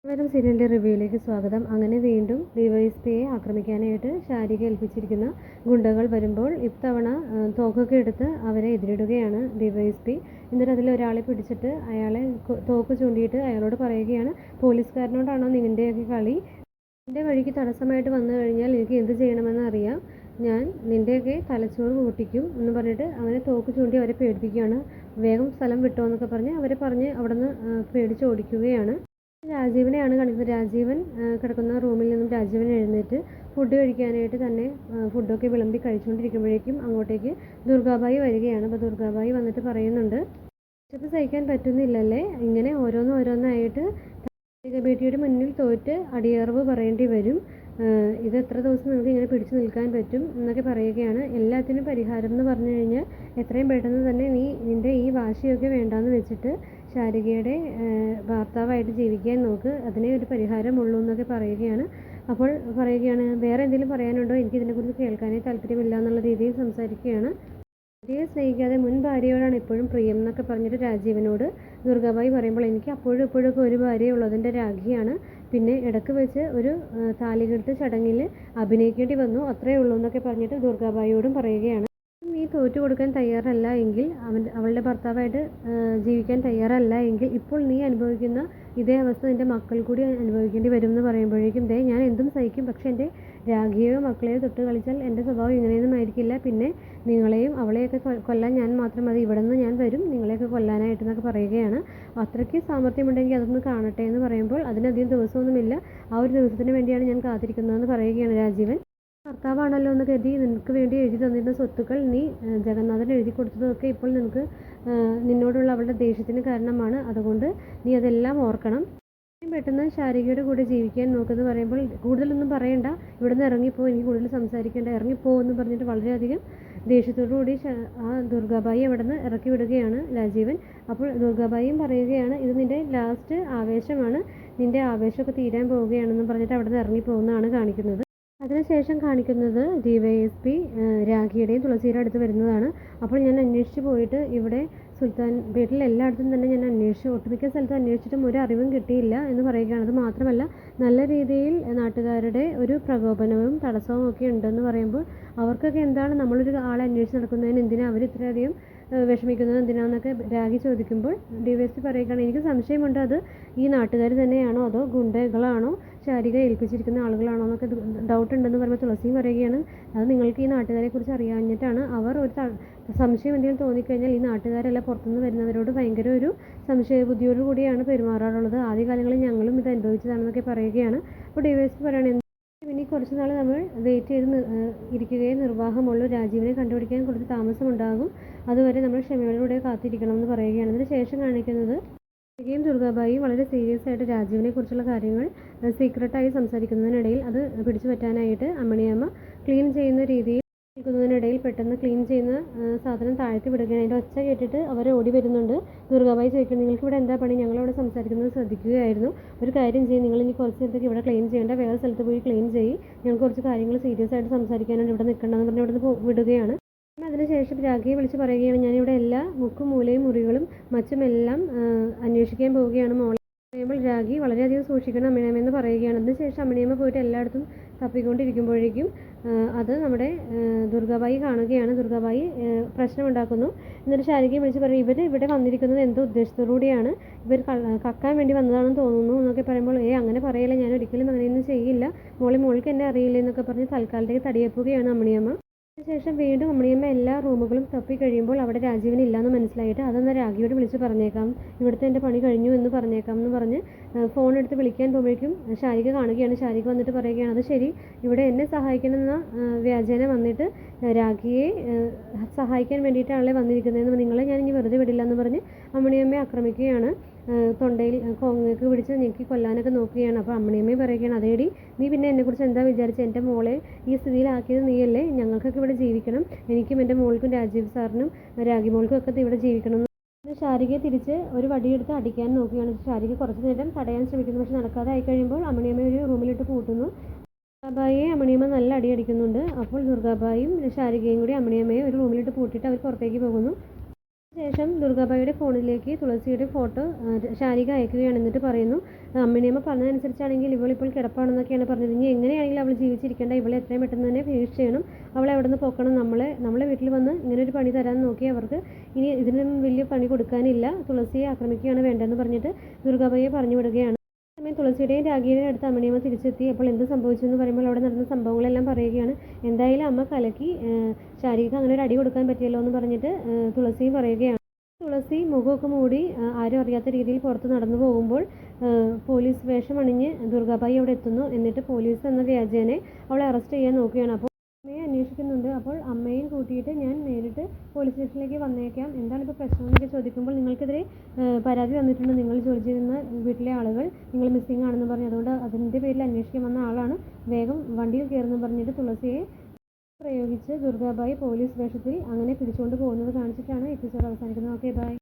വരും സീരിയലിൻ്റെ റിവ്യൂയിലേക്ക് സ്വാഗതം. അങ്ങനെ വീണ്ടും ഡിവൈഎസ്പിയെ ആക്രമിക്കാനായിട്ട് ശാരിക ഏൽപ്പിച്ചിരിക്കുന്ന ഗുണ്ടകൾ വരുമ്പോൾ ഇത്തവണ തോക്കൊക്കെ എടുത്ത് അവരെ എതിരിടുകയാണ് ഡിവൈഎസ്പി. എന്നിട്ട് അതിലൊരാളെ പിടിച്ചിട്ട് അയാളെ തോക്ക് ചൂണ്ടിയിട്ട് അയാളോട് പറയുകയാണ്, പോലീസുകാരനോടാണോ നിൻ്റെയൊക്കെ കളി? എൻ്റെ വഴിക്ക് തടസ്സമായിട്ട് വന്നു കഴിഞ്ഞാൽ എനിക്ക് എന്ത് ചെയ്യണമെന്ന് അറിയാം. ഞാൻ നിൻ്റെയൊക്കെ തലച്ചോറ് പൊട്ടിക്കും എന്ന് പറഞ്ഞിട്ട് അവനെ തോക്ക് ചൂണ്ടി അവരെ പേടിപ്പിക്കുകയാണ്. വേഗം സ്ഥലം വിട്ടോ എന്നൊക്കെ പറഞ്ഞ് അവരെ പറഞ്ഞ് അവിടെ നിന്ന് പേടിച്ചോടിക്കുകയാണ്. രാജീവനെയാണ് കാണിക്കുന്നത്. രാജീവൻ കിടക്കുന്ന റൂമിൽ നിന്നും രാജീവൻ എഴുന്നേറ്റ് ഫുഡ് കഴിക്കാനായിട്ട് തന്നെ ഫുഡൊക്കെ വിളമ്പി കഴിച്ചുകൊണ്ടിരിക്കുമ്പോഴേക്കും അങ്ങോട്ടേക്ക് ദുർഗാബായി വരികയാണ്. അപ്പോൾ ദുർഗാബായി വന്നിട്ട് പറയുന്നുണ്ട്, വിശപ്പ് സഹിക്കാൻ പറ്റുന്നില്ലല്ലേ, ഇങ്ങനെ ഓരോന്നായിട്ട് ബേട്ടിയുടെ മുന്നിൽ തോറ്റ് അടിയറവ് പറയേണ്ടി വരും. ഇത് എത്ര ദിവസം നിങ്ങൾക്ക് ഇങ്ങനെ പിടിച്ചു നിൽക്കാൻ പറ്റും എന്നൊക്കെ പറയുകയാണ്. എല്ലാത്തിനും പരിഹാരം എന്ന് പറഞ്ഞു കഴിഞ്ഞാൽ എത്രയും പെട്ടെന്ന് തന്നെ നീ നിൻ്റെ ഈ വാശിയൊക്കെ വേണ്ടാന്ന് വെച്ചിട്ട് ശാരികയുടെ ഭർത്താവായിട്ട് ജീവിക്കാൻ നോക്ക്, അതിനെ ഒരു പരിഹാരമുള്ളൂ എന്നൊക്കെ പറയുകയാണ്. അപ്പോൾ പറയുകയാണ്, വേറെ എന്തെങ്കിലും പറയാനുണ്ടോ, എനിക്ക് ഇതിനെക്കുറിച്ച് കേൾക്കാനേ താല്പര്യമില്ല എന്നുള്ള രീതിയിൽ സംസാരിക്കുകയാണ്. ഭാര്യയെ സ്നേഹിക്കാതെ മുൻ ഭാര്യയോടാണ് എപ്പോഴും പ്രിയം എന്നൊക്കെ പറഞ്ഞിട്ട് രാജീവനോട് ദുർഗാബായി പറയുമ്പോൾ, എനിക്ക് അപ്പോഴും ഇപ്പോഴൊക്കെ ഒരു ഭാര്യയേ ഉള്ളൂ, അതിൻ്റെ രാഖിയാണ്. പിന്നെ ഇടയ്ക്ക് വെച്ച് ഒരു താലികെട്ട് ചടങ്ങിൽ അഭിനയിക്കേണ്ടി വന്നു, അത്രയേ ഉള്ളൂ എന്നൊക്കെ പറഞ്ഞിട്ട് ദുർഗാബായിയോടും പറയുകയാണ്. നീ തോറ്റു കൊടുക്കാൻ തയ്യാറല്ല എങ്കിൽ, അവളുടെ ഭർത്താവായിട്ട് ജീവിക്കാൻ തയ്യാറല്ല എങ്കിൽ ഇപ്പോൾ നീ അനുഭവിക്കുന്ന ഇതേ അവസ്ഥ നിൻ്റെ മക്കൾ കൂടി അനുഭവിക്കേണ്ടി വരും എന്ന് പറയുമ്പോഴേക്കും, ഞാൻ എന്തും സഹിക്കും, പക്ഷേ എൻ്റെ രാഖിയെയോ മക്കളെയോ തൊട്ട് കളിച്ചാൽ എൻ്റെ സ്വഭാവം ഇങ്ങനെയൊന്നും ആയിരിക്കില്ല, പിന്നെ നിങ്ങളെയും അവളെയൊക്കെ കൊല്ലാൻ ഞാൻ മാത്രം മതി, ഇവിടെ നിന്ന് ഞാൻ വരും നിങ്ങളെയൊക്കെ കൊല്ലാനായിട്ടെന്നൊക്കെ പറയുകയാണ്. അത്രയ്ക്ക് സാമർത്ഥ്യമുണ്ടെങ്കിൽ അതൊന്ന് കാണട്ടെ എന്ന് പറയുമ്പോൾ, അതിനധികം ദിവസമൊന്നുമില്ല, ആ ഒരു ദിവസത്തിന് വേണ്ടിയാണ് ഞാൻ കാത്തിരിക്കുന്നതെന്ന് പറയുകയാണ് രാജീവൻ. ഭർത്താവാണല്ലോ എന്ന് കരുതി നിനക്ക് വേണ്ടി എഴുതി തന്നിരുന്ന സ്വത്തുക്കൾ നീ ജഗന്നാഥൻ എഴുതി കൊടുത്തതൊക്കെ ഇപ്പോൾ നിന്നോടുള്ള അവളുടെ ദേഷ്യത്തിന് കാരണമാണ്, അതുകൊണ്ട് നീ അതെല്ലാം ഓർക്കണം. പെട്ടെന്ന് ശാരികയുടെ കൂടെ ജീവിക്കാൻ നോക്കുന്നത് പറയുമ്പോൾ, കൂടുതലൊന്നും പറയണ്ട, ഇവിടെ നിന്ന് ഇറങ്ങിപ്പോ, എനിക്ക് കൂടുതൽ സംസാരിക്കേണ്ട, ഇറങ്ങിപ്പോ എന്ന് പറഞ്ഞിട്ട് വളരെയധികം ദേഷ്യത്തോടു കൂടി ആ ദുർഗാബായി അവിടെ നിന്ന് ഇറക്കി വിടുകയാണ് രാജീവൻ. അപ്പോൾ ദുർഗാബായിയും പറയുകയാണ്, ഇത് നിൻ്റെ ലാസ്റ്റ് ആവേശമാണ്, നിൻ്റെ ആവേശമൊക്കെ തീരാൻ പോവുകയാണെന്ന് പറഞ്ഞിട്ട് അവിടെ നിന്ന് ഇറങ്ങിപ്പോകുന്നതാണ് കാണിക്കുന്നത്. അതിനുശേഷം കാണിക്കുന്നത് ഡിവൈഎസ്പി രാഖിയുടെയും തുളസിയുടെ അടുത്ത് വരുന്നതാണ്. അപ്പോൾ ഞാൻ അന്വേഷിച്ച് പോയിട്ട് ഇവിടെ സുൽത്താൻ പേട്ടിൽ എല്ലായിടത്തും തന്നെ ഞാൻ അന്വേഷിച്ചു, ഒട്ടുമിക്ക സ്ഥലത്തും അന്വേഷിച്ചിട്ടും ഒരു അറിവും കിട്ടിയില്ല എന്ന് പറയുകയാണ്. അത് മാത്രമല്ല, നല്ല രീതിയിൽ നാട്ടുകാരുടെ ഒരു പ്രകോപനവും തടസ്സവും ഒക്കെ ഉണ്ടെന്ന് പറയുമ്പോൾ, അവർക്കൊക്കെ എന്താണ് നമ്മളൊരു ആളെ അന്വേഷിച്ച് നടക്കുന്നതിന് എന്തിനാണ് അവർ ഇത്രയധികം വിഷമിക്കുന്നത് എന്തിനാണെന്നൊക്കെ രാഖി ചോദിക്കുമ്പോൾ ഡിവൈഎസ്പി പറയുകയാണ്, എനിക്ക് സംശയമുണ്ട്, അത് ഈ നാട്ടുകാർ തന്നെയാണോ അതോ ഗുണ്ടകളാണോ ശാരിക ഏൽപ്പിച്ചിരിക്കുന്ന ആളുകളാണോ എന്നൊക്കെ ഡൗട്ട് ഉണ്ടെന്ന് പറയുമ്പോൾ തുളസിയും പറയുകയാണ്, അത് നിങ്ങൾക്ക് ഈ നാട്ടുകാരെക്കുറിച്ച് അറിയാഞ്ഞിട്ടാണ്. അവർ ഒരു സംശയം എന്തെങ്കിലും തോന്നിക്കഴിഞ്ഞാൽ ഈ നാട്ടുകാരെല്ലാം പുറത്തുനിന്ന് വരുന്നവരോട് ഭയങ്കര ഒരു സംശയബുദ്ധിയോടു കൂടിയാണ് പെരുമാറാറുള്ളത്, ആദ്യകാലങ്ങളിൽ ഞങ്ങളും ഇത് അനുഭവിച്ചതാണെന്നൊക്കെ പറയുകയാണ്. അപ്പോൾ ഡിവൈഎസ്പി പറയുകയാണ്, ഇനി കുറച്ച് നാൾ നമ്മൾ വെയിറ്റ് ചെയ്ത് ഇരിക്കുകയും നിർവാഹമുള്ളൂ, രാജീവിനെ കണ്ടുപിടിക്കാൻ കുറച്ച് താമസമുണ്ടാകും, അതുവരെ നമ്മൾ ക്ഷമയോടുകൂടെ കാത്തിരിക്കണം എന്ന് പറയുകയാണ്. അതിന് ശേഷം കാണിക്കുന്നത് ദുർഗാബായിയും വളരെ സീരിയസ് ആയിട്ട് രാജീവിനെ കുറിച്ചുള്ള കാര്യങ്ങൾ സീക്രട്ടായി സംസാരിക്കുന്നതിനിടയിൽ അത് പിടിച്ചു പറ്റാനായിട്ട് അമ്മണിയമ്മ ക്ലീൻ ചെയ്യുന്ന രീതിയിൽ നിൽക്കുന്നതിനിടയിൽ പെട്ടെന്ന് ക്ലീൻ ചെയ്യുന്ന സാധനം താഴ്ത്തി വിടുകയാണ്. അതിൻ്റെ ഒച്ച കേട്ടിട്ട് അവർ ഓടി വരുന്നുണ്ട്. ദുർഗാബായി ചോദിക്കുന്നു, നിങ്ങൾക്ക് ഇവിടെ എന്താ പണി, ഞങ്ങളിവിടെ സംസാരിക്കുന്നത് ശ്രദ്ധിക്കുകയായിരുന്നു, ഒരു കാര്യം ചെയ്യും, നിങ്ങൾ ഇനി കുറച്ച് നേരത്തേക്ക് ഇവിടെ ക്ലീൻ ചെയ്യേണ്ട, വേറെ സ്ഥലത്ത് പോയി ക്ലീൻ ചെയ്യും, ഞങ്ങൾക്ക് കുറച്ച് കാര്യങ്ങൾ സീരിയസ് ആയിട്ട് സംസാരിക്കാനാണ് ഇവിടെ നിൽക്കേണ്ടതെന്ന് പറഞ്ഞ് ഇവിടെ നിന്ന് വിടുകയാണ്. അതിനുശേഷം രാഖിയെ വിളിച്ച് പറയുകയാണ്, ഞാനിവിടെ എല്ലാ മുക്കും മൂലയും മുറികളും മറ്റുമെല്ലാം അന്വേഷിക്കാൻ പോവുകയാണ് മോളെ. പറയുമ്പോൾ രാഖി വളരെയധികം സൂക്ഷിക്കണം അമ്മിണിയമ്മയെന്ന് പറയുകയാണ്. അതിനുശേഷം അമ്മിണിയമ്മ പോയിട്ട് എല്ലായിടത്തും തപ്പിക്കൊണ്ടിരിക്കുമ്പോഴേക്കും അത് നമ്മുടെ ദുർഗാബായി കാണുകയാണ്. ദുർഗാബായി പ്രശ്നമുണ്ടാക്കുന്നു. എന്നിട്ട് ശാരികയെ വിളിച്ച് പറയും, ഇവർ ഇവിടെ വന്നിരിക്കുന്നത് എന്തോ ഉദ്ദേശത്തോടുകൂടിയാണ്, ഇവർ കക്കാൻ വേണ്ടി വന്നതാണെന്ന് തോന്നുന്നു എന്നൊക്കെ പറയുമ്പോൾ, അങ്ങനെ പറയില്ല, ഞാൻ ഒരിക്കലും അങ്ങനെയൊന്നും ചെയ്യില്ല, മോൾക്ക് എന്നെ അറിയില്ല എന്നൊക്കെ പറഞ്ഞ് തൽക്കാലത്തേക്ക് തടിയപ്പുകയാണ് അമ്മിണിയമ്മ. അതിനുശേഷം വീണ്ടും അമ്മിണിയമ്മ എല്ലാ റൂമുകളും തപ്പി കഴിയുമ്പോൾ അവിടെ രാജീവൻ ഇല്ലയെന്ന് മനസ്സിലായിട്ട്, അതൊന്ന് രാഖിയോട് വിളിച്ച് പറഞ്ഞേക്കാം, ഇവിടുത്തെ എൻ്റെ പണി കഴിഞ്ഞു എന്ന് പറഞ്ഞേക്കാം എന്ന് പറഞ്ഞ് ഫോൺ എടുത്ത് വിളിക്കാൻ പോകുമ്പോഴേക്കും ശാരിക കാണുകയാണ്. ശാരിക വന്നിട്ട് പറയുകയാണ്, അത് ശരി, ഇവിടെ എന്നെ സഹായിക്കണമെന്ന വ്യാജേന വന്നിട്ട് രാഖിയെ സഹായിക്കാൻ വേണ്ടിയിട്ടാണല്ലേ വന്നിരിക്കുന്നതെന്ന്, നിങ്ങളെ ഞാൻ ഇനി വെറുതെ വിടില്ല എന്ന് പറഞ്ഞ് അമ്മിണിയമ്മയെ ആക്രമിക്കുകയാണ്. തൊണ്ടയിൽ കൊങ്ങയ്ക്ക് പിടിച്ച് ഞെക്കി കൊല്ലാനൊക്കെ നോക്കുകയാണ്. അപ്പോൾ അമ്മിണിയമ്മയും പറയുകയാണ്, അതേടി നീ പിന്നെ എന്നെക്കുറിച്ച് എന്താ വിചാരിച്ചത്, എൻ്റെ മോളെ ഈ സ്ഥിതിയിലാക്കിയത് നീയല്ലേ, ഞങ്ങൾക്കൊക്കെ ഇവിടെ ജീവിക്കണം, എനിക്കും എൻ്റെ മോൾക്കും രാജീവ് സാറിനും രാഖി മോൾക്കും ഒക്കെ ഇവിടെ ജീവിക്കണം. ശാരികയെ തിരിച്ച് ഒരു വടിയെടുത്ത് അടിക്കാൻ നോക്കുകയാണ്. ശാരിക കുറച്ച് നേരം തടയാൻ ശ്രമിക്കുന്നു, പക്ഷെ നടക്കാതെ ആയി കഴിയുമ്പോൾ അമ്മിണിയമ്മ ഒരു റൂമിലിട്ട് പൂട്ടുന്നു. ദുർഗാബായിയെ അമ്മിണിയമ്മ നല്ല അടി അടിക്കുന്നുണ്ട്. അപ്പോൾ ദുർഗാബായും ശാരികയും കൂടി അമ്മിണിയമ്മയെ ഒരു റൂമിലിട്ട് പൂട്ടിയിട്ട് അവർ പുറത്തേക്ക് പോകുന്നു. ശേഷം ദുർഗാബായിയുടെ ഫോണിലേക്ക് തുളസിയുടെ ഫോട്ടോ ശാരിക അയക്കുകയാണ്. എന്നിട്ട് പറയുന്നു, അമ്മിണിയമ്മ പറഞ്ഞതനുസരിച്ചാണെങ്കിൽ ഇവളിപ്പോൾ കിടപ്പാണെന്നൊക്കെയാണ് പറഞ്ഞത്. ഇനി എങ്ങനെയാണെങ്കിലും അവൾ ജീവിച്ചിരിക്കേണ്ട, ഇവളെ എത്രയും പെട്ടെന്ന് തന്നെ ഫിനിഷ് ചെയ്യണം, അവളെ അവിടെ നിന്ന് പോക്കണം, നമ്മളെ വീട്ടിൽ വന്ന് ഇങ്ങനെ ഒരു പണി തരാൻ നോക്കി അവർക്ക് ഇനി ഇതിനും വലിയ പണി കൊടുക്കാനില്ല, തുളസിയെ ആക്രമിക്കുകയാണ് വേണ്ടതെന്ന് പറഞ്ഞിട്ട് ദുർഗാബായിയെ പറഞ്ഞു വിടുകയാണ്. സമയം തുളസിയുടെയും രാഖിയുടെയും അടുത്ത് അമ്മിണിയമ്മ തിരിച്ചെത്തി. അപ്പോൾ എന്ത് സംഭവിച്ചു എന്ന് പറയുമ്പോൾ അവിടെ നടന്ന സംഭവങ്ങളെല്ലാം പറയുകയാണ്. എന്തായാലും അമ്മ കലക്കി, ശാരികക്ക് അങ്ങനെ ഒരു അടി കൊടുക്കാൻ പറ്റിയല്ലോ എന്ന് പറഞ്ഞിട്ട് തുളസിയും പറയുകയാണ്. തുളസി മുഖമൊക്കെ മൂടി ആരും അറിയാത്ത രീതിയിൽ പുറത്ത് നടന്നു പോകുമ്പോൾ പോലീസ് വേഷമണിഞ്ഞ് ദുർഗാബായി അവിടെ എത്തുന്നു. എന്നിട്ട് പോലീസ് എന്ന വ്യാജേനെ അവളെ അറസ്റ്റ് ചെയ്യാൻ നോക്കുകയാണ്. അപ്പോൾ അമ്മയെ അന്വേഷിക്കുന്നുണ്ട്. അപ്പോൾ അമ്മയും കൂട്ടിയിട്ട് ഞാൻ നേരിട്ട് പോലീസ് സ്റ്റേഷനിലേക്ക് വന്നേക്കാം, എന്താണ് ഇപ്പോൾ പ്രശ്നം എന്നൊക്കെ ചോദിക്കുമ്പോൾ നിങ്ങൾക്കെതിരെ പരാതി തന്നിട്ടുണ്ട്, നിങ്ങൾ ജോലി ചെയ്യുന്ന വീട്ടിലെ ആളുകൾ നിങ്ങൾ മിസ്സിംഗ് ആണെന്ന് പറഞ്ഞു, അതുകൊണ്ട് അതിൻ്റെ പേരിൽ അന്വേഷിക്കാൻ വന്ന ആളാണ്, വേഗം വണ്ടിയിൽ കയറുന്നു പറഞ്ഞിട്ട് തുളസിയെ പ്രയോഗിച്ച് ദുർഗാബായി പോലീസ് വേഷത്തിൽ അങ്ങനെ പിടിച്ചുകൊണ്ട് പോകുന്നത് കാണിച്ചിട്ടാണ് എപ്പിസോഡ് അവസാനിക്കുന്നത്. Okay, by.